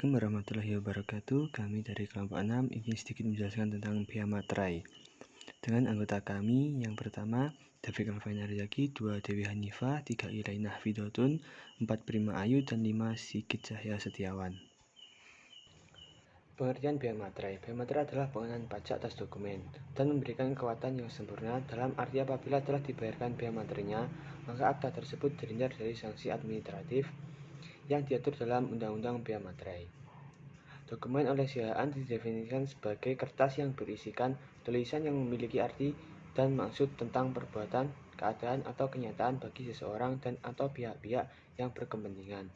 Assalamualaikum warahmatullahi wabarakatuh. Kami dari kelompok 6 ingin sedikit menjelaskan tentang biaya materai. Dengan anggota kami yang pertama, David Alvina Rizaki, 2 Dewi Hanifah, 3 Ilainah Fidotun, 4 Prima Ayu, dan 5 Sigit Cahya Setiawan. Pengertian biaya materai. Biaya materai adalah pengenaan pajak atas dokumen dan memberikan kekuatan yang sempurna dalam arti apabila telah dibayarkan biaya materainya, maka akta tersebut terhindar dari sanksi administratif yang diatur dalam Undang-Undang Biaya Materai. Dokumen oleh Sihaan didefinisikan sebagai kertas yang berisikan tulisan yang memiliki arti dan maksud tentang perbuatan, keadaan, atau kenyataan bagi seseorang dan atau pihak-pihak yang berkepentingan.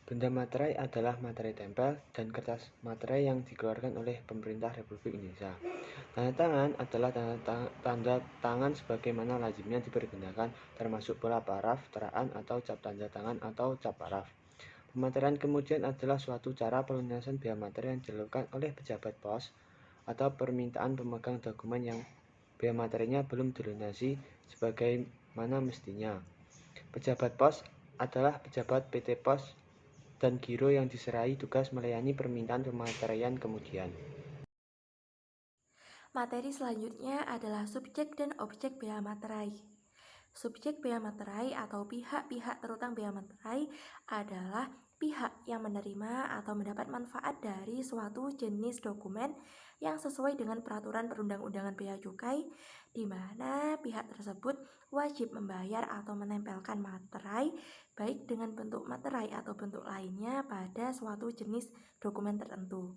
Benda materai adalah materai tempel dan kertas materai yang dikeluarkan oleh Pemerintah Republik Indonesia. Tanda tangan adalah tanda tangan sebagaimana lazimnya dipergunakan, termasuk pula paraf, teraan, atau cap tanda tangan atau cap paraf. Pemateran kemudian adalah suatu cara pelunasan biaya materai yang dilakukan oleh pejabat pos atau permintaan pemegang dokumen yang biaya materainya belum dilunasi sebagaimana mestinya. Pejabat pos adalah pejabat PT Pos dan Giro yang diserahi tugas melayani permintaan pemateraian kemudian. Materi selanjutnya adalah subjek dan objek biaya materai. Subjek biaya materai atau pihak-pihak terutang biaya materai adalah pihak yang menerima atau mendapat manfaat dari suatu jenis dokumen yang sesuai dengan peraturan perundang-undangan bea cukai, di mana pihak tersebut wajib membayar atau menempelkan materai baik dengan bentuk materai atau bentuk lainnya pada suatu jenis dokumen tertentu.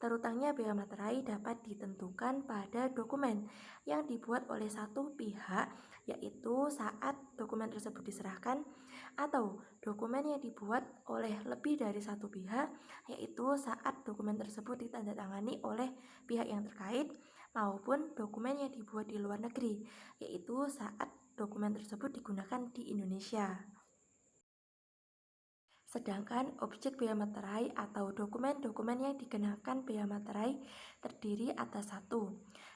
Terutangnya biaya materai dapat ditentukan pada dokumen yang dibuat oleh satu pihak, yaitu saat dokumen tersebut diserahkan, atau dokumen yang dibuat oleh lebih dari satu pihak, yaitu saat dokumen tersebut ditandatangani oleh pihak yang terkait, maupun dokumen yang dibuat di luar negeri, yaitu saat dokumen tersebut digunakan di Indonesia. Sedangkan objek biaya materai atau dokumen-dokumen yang dikenakan biaya materai terdiri atas 1.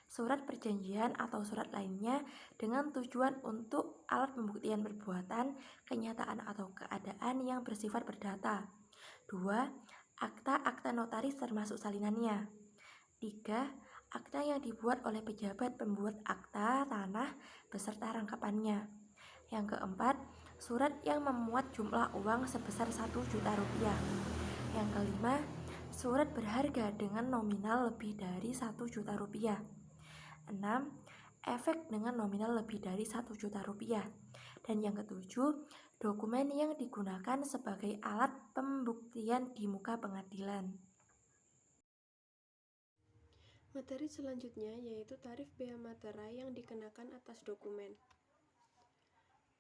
Surat perjanjian atau surat lainnya dengan tujuan untuk alat pembuktian perbuatan, kenyataan atau keadaan yang bersifat perdata. 2. Akta-akta notaris termasuk salinannya. 3. Akta yang dibuat oleh pejabat pembuat akta tanah beserta rangkapannya. Yang keempat, surat yang memuat jumlah uang sebesar 1 juta rupiah. Yang kelima, surat berharga dengan nominal lebih dari 1 juta rupiah. 6. Efek dengan nominal lebih dari 1 juta rupiah. Dan yang ketujuh, dokumen yang digunakan sebagai alat pembuktian di muka pengadilan. Materi selanjutnya yaitu tarif bea materai yang dikenakan atas dokumen.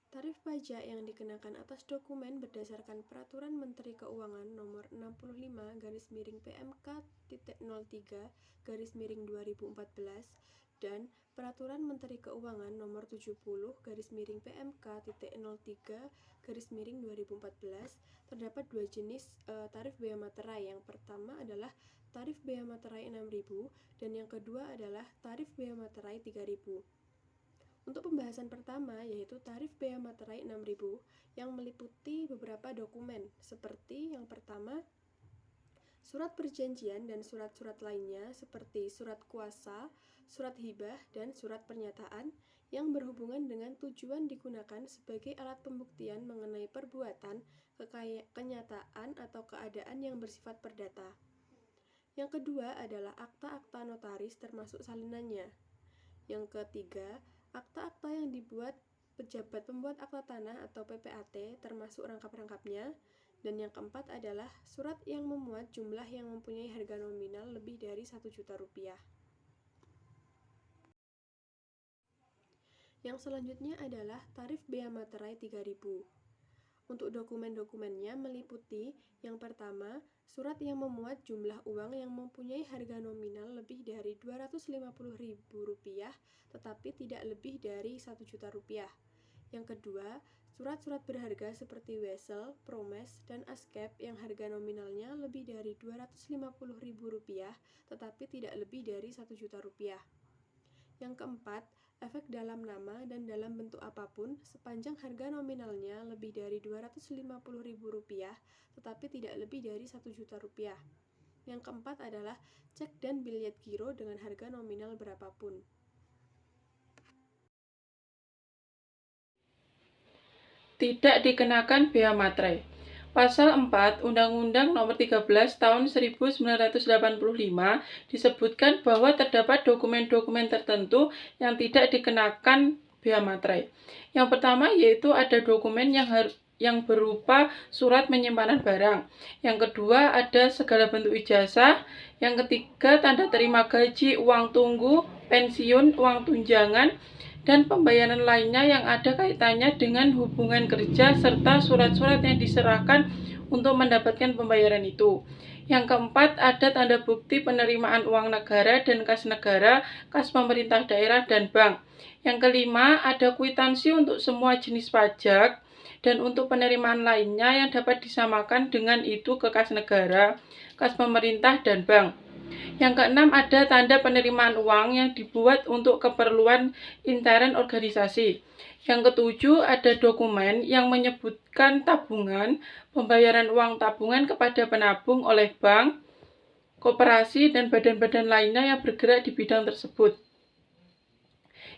Tarif pajak yang dikenakan atas dokumen berdasarkan Peraturan Menteri Keuangan Nomor 65/PMK.03/2014 dan Peraturan Menteri Keuangan Nomor 70/PMK.03/2014 terdapat dua jenis tarif bea materai. Yang pertama adalah tarif bea materai 6.000 dan yang kedua adalah tarif bea materai 3.000. Untuk pembahasan pertama yaitu tarif bea materai 6.000 yang meliputi beberapa dokumen seperti yang pertama, surat perjanjian dan surat-surat lainnya seperti surat kuasa, surat hibah, dan surat pernyataan yang berhubungan dengan tujuan digunakan sebagai alat pembuktian mengenai perbuatan, kenyataan, atau keadaan yang bersifat perdata. Yang kedua adalah akta-akta notaris termasuk salinannya. Yang ketiga, akta-akta yang dibuat pejabat pembuat akta tanah atau PPAT termasuk rangkap-rangkapnya. Dan yang keempat adalah surat yang memuat jumlah yang mempunyai harga nominal lebih dari 1 juta rupiah. Yang selanjutnya adalah tarif bea materai 3.000. Untuk dokumen-dokumennya meliputi yang pertama, surat yang memuat jumlah uang yang mempunyai harga nominal lebih dari Rp250.000 tetapi tidak lebih dari 1 juta rupiah. Yang kedua, surat-surat berharga seperti wesel, promes, dan askep yang harga nominalnya lebih dari Rp250.000 tetapi tidak lebih dari 1 juta rupiah. Yang keempat, efek dalam nama dan dalam bentuk apapun sepanjang harga nominalnya lebih dari Rp250.000 tetapi tidak lebih dari Rp1.000.000. Yang keempat adalah cek dan bilet giro dengan harga nominal berapapun. Tidak dikenakan bea materai. Pasal 4 Undang-Undang Nomor 13 Tahun 1985 disebutkan bahwa terdapat dokumen-dokumen tertentu yang tidak dikenakan bea materai. Yang pertama yaitu ada dokumen yang berupa surat penyimpanan barang. Yang kedua ada segala bentuk ijazah. Yang ketiga tanda terima gaji, uang tunggu, pensiun, uang tunjangan, dan pembayaran lainnya yang ada kaitannya dengan hubungan kerja serta surat-surat yang diserahkan untuk mendapatkan pembayaran itu. Yang keempat, ada tanda bukti penerimaan uang negara dan kas negara, kas pemerintah daerah, dan bank. Yang kelima, ada kwitansi untuk semua jenis pajak dan untuk penerimaan lainnya yang dapat disamakan dengan itu ke kas negara, kas pemerintah, dan bank. Yang keenam, ada tanda penerimaan uang yang dibuat untuk keperluan intern organisasi. Yang ketujuh, ada dokumen yang menyebutkan tabungan, pembayaran uang tabungan kepada penabung oleh bank, koperasi, dan badan-badan lainnya yang bergerak di bidang tersebut.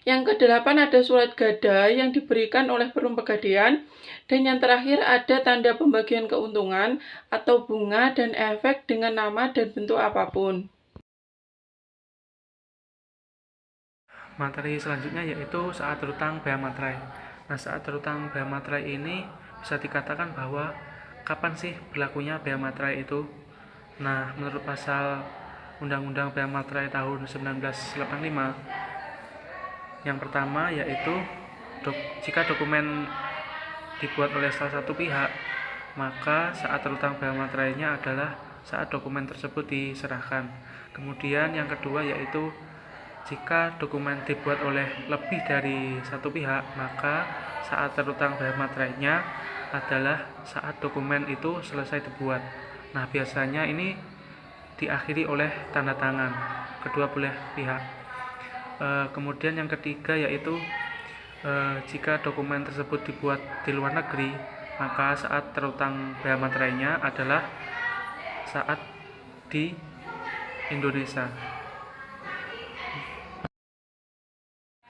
Yang kedelapan, ada surat gadai yang diberikan oleh Perum Pegadaian. Dan yang terakhir, ada tanda pembagian keuntungan atau bunga dan efek dengan nama dan bentuk apapun. Materi selanjutnya yaitu saat terutang bea materai. Nah, saat terutang bea materai ini bisa dikatakan bahwa kapan sih berlakunya bea materai itu? Nah, menurut pasal Undang-Undang Bea Materai tahun 1985, yang pertama yaitu jika dokumen dibuat oleh salah satu pihak, maka saat terutang bea materainya adalah saat dokumen tersebut diserahkan. Kemudian yang kedua yaitu jika dokumen dibuat oleh lebih dari satu pihak, maka saat terutang bea materainya adalah saat dokumen itu selesai dibuat. Nah, biasanya ini diakhiri oleh tanda tangan kedua belah pihak. Kemudian yang ketiga yaitu jika dokumen tersebut dibuat di luar negeri, maka saat terutang bea materainya adalah saat di Indonesia.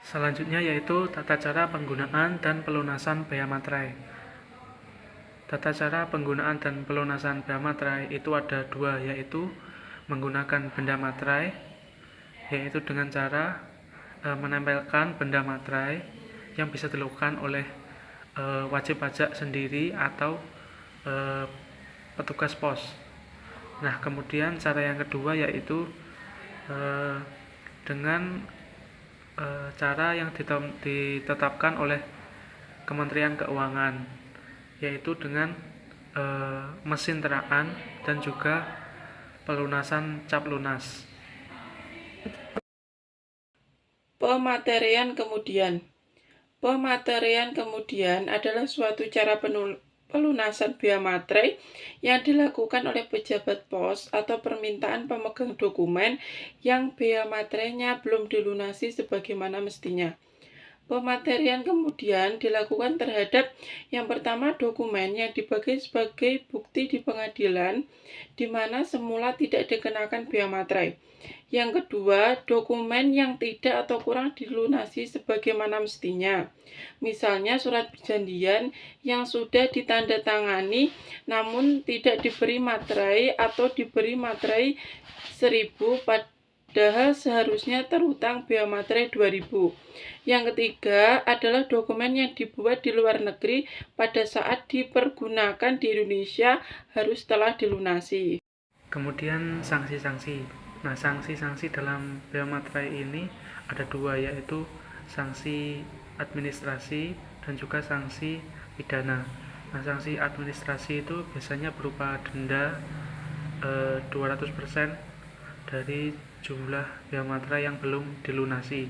Selanjutnya yaitu tata cara penggunaan dan pelunasan bea materai. Tata cara penggunaan dan pelunasan bea materai itu ada dua, yaitu menggunakan benda materai, yaitu dengan cara menempelkan benda materai yang bisa dilakukan oleh wajib pajak sendiri atau petugas pos. Nah, kemudian cara yang kedua yaitu dengan cara yang ditetapkan oleh Kementerian Keuangan, yaitu dengan mesin teraan dan juga pelunasan cap lunas. Pematerian kemudian adalah suatu cara pelunasan bea materai yang dilakukan oleh pejabat pos atau permintaan pemegang dokumen yang bea materainya belum dilunasi sebagaimana mestinya. Pematerian kemudian dilakukan terhadap yang pertama dokumen yang dipakai sebagai bukti di pengadilan di mana semula tidak dikenakan bea materai. Yang kedua, dokumen yang tidak atau kurang dilunasi sebagaimana mestinya. Misalnya surat perjanjian yang sudah ditandatangani namun tidak diberi materai atau diberi materai 1.000 padahal seharusnya terutang bea materai 2.000. Yang ketiga adalah dokumen yang dibuat di luar negeri pada saat dipergunakan di Indonesia harus telah dilunasi. Kemudian sanksi-sanksi. Nah, sanksi-sanksi dalam bea materai ini ada dua, yaitu sanksi administrasi dan juga sanksi pidana. Nah, sanksi administrasi itu biasanya berupa denda 200% dari jumlah bea materai yang belum dilunasi.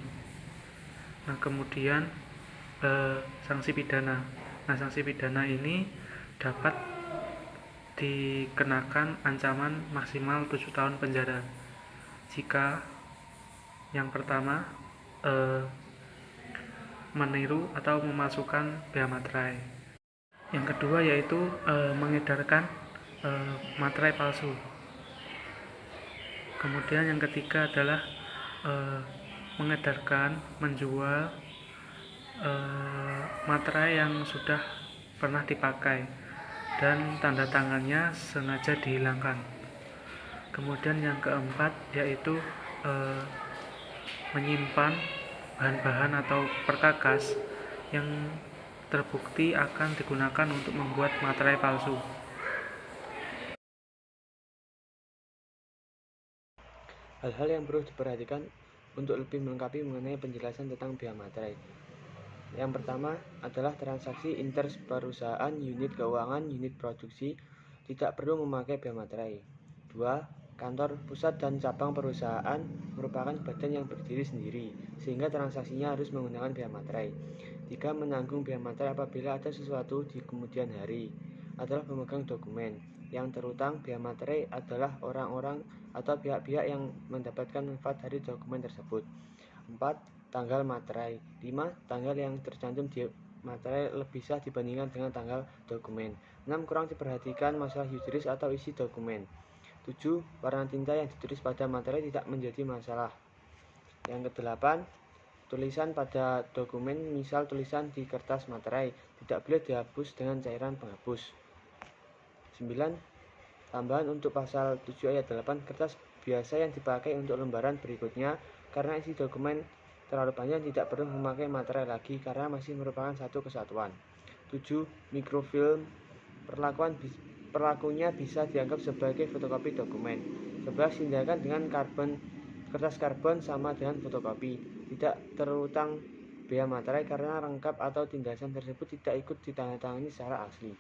Nah, kemudian sanksi pidana. Nah, sanksi pidana ini dapat dikenakan ancaman maksimal 7 tahun penjara. Jika yang pertama meniru atau memalsukan bea materai. Yang kedua yaitu mengedarkan materai palsu. Kemudian yang ketiga adalah mengedarkan, menjual materai yang sudah pernah dipakai dan tanda tangannya sengaja dihilangkan. Kemudian yang keempat yaitu menyimpan bahan-bahan atau perkakas yang terbukti akan digunakan untuk membuat materai palsu. Hal-hal yang perlu diperhatikan untuk lebih melengkapi mengenai penjelasan tentang bea materai. Yang pertama adalah transaksi interperusahaan, unit keuangan, unit produksi tidak perlu memakai bea materai. 2. Kantor pusat dan cabang perusahaan merupakan badan yang berdiri sendiri, sehingga transaksinya harus menggunakan bea materai. 3. Menanggung bea materai apabila ada sesuatu di kemudian hari adalah pemegang dokumen. Yang terutang bea materai adalah orang-orang atau pihak-pihak yang mendapatkan manfaat dari dokumen tersebut. 4. Tanggal materai. 5. Tanggal yang tercantum di materai lebih sah dibandingkan dengan tanggal dokumen. 6. Kurang diperhatikan masalah yuridis atau isi dokumen. 7. Warna tinta yang ditulis pada materai tidak menjadi masalah. Yang ke-8, tulisan pada dokumen, misal tulisan di kertas materai, tidak boleh dihapus dengan cairan penghapus. 9. Tambahan untuk pasal 7 ayat 8, kertas biasa yang dipakai untuk lembaran berikutnya karena isi dokumen terlalu panjang tidak perlu memakai materai lagi karena masih merupakan satu kesatuan. 7. Mikrofilm perlakunya bisa dianggap sebagai fotokopi dokumen. 11. Tindakan dengan kertas karbon sama dengan fotokopi. Tidak terutang bea materai karena lengkap atau tindasan tersebut tidak ikut ditandatangani secara asli.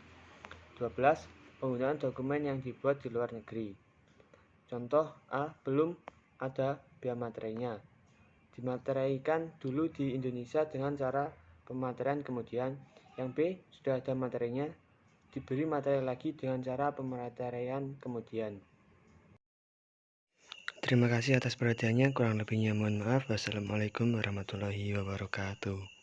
12. Penggunaan dokumen yang dibuat di luar negeri. Contoh A. Belum ada bea materainya. Dimateraikan dulu di Indonesia dengan cara pemateraian kemudian. Yang B. Sudah ada materainya, diberi materai lagi dengan cara pemateraian kemudian. Terima kasih atas perhatiannya. Kurang lebihnya mohon maaf. Wassalamualaikum warahmatullahi wabarakatuh.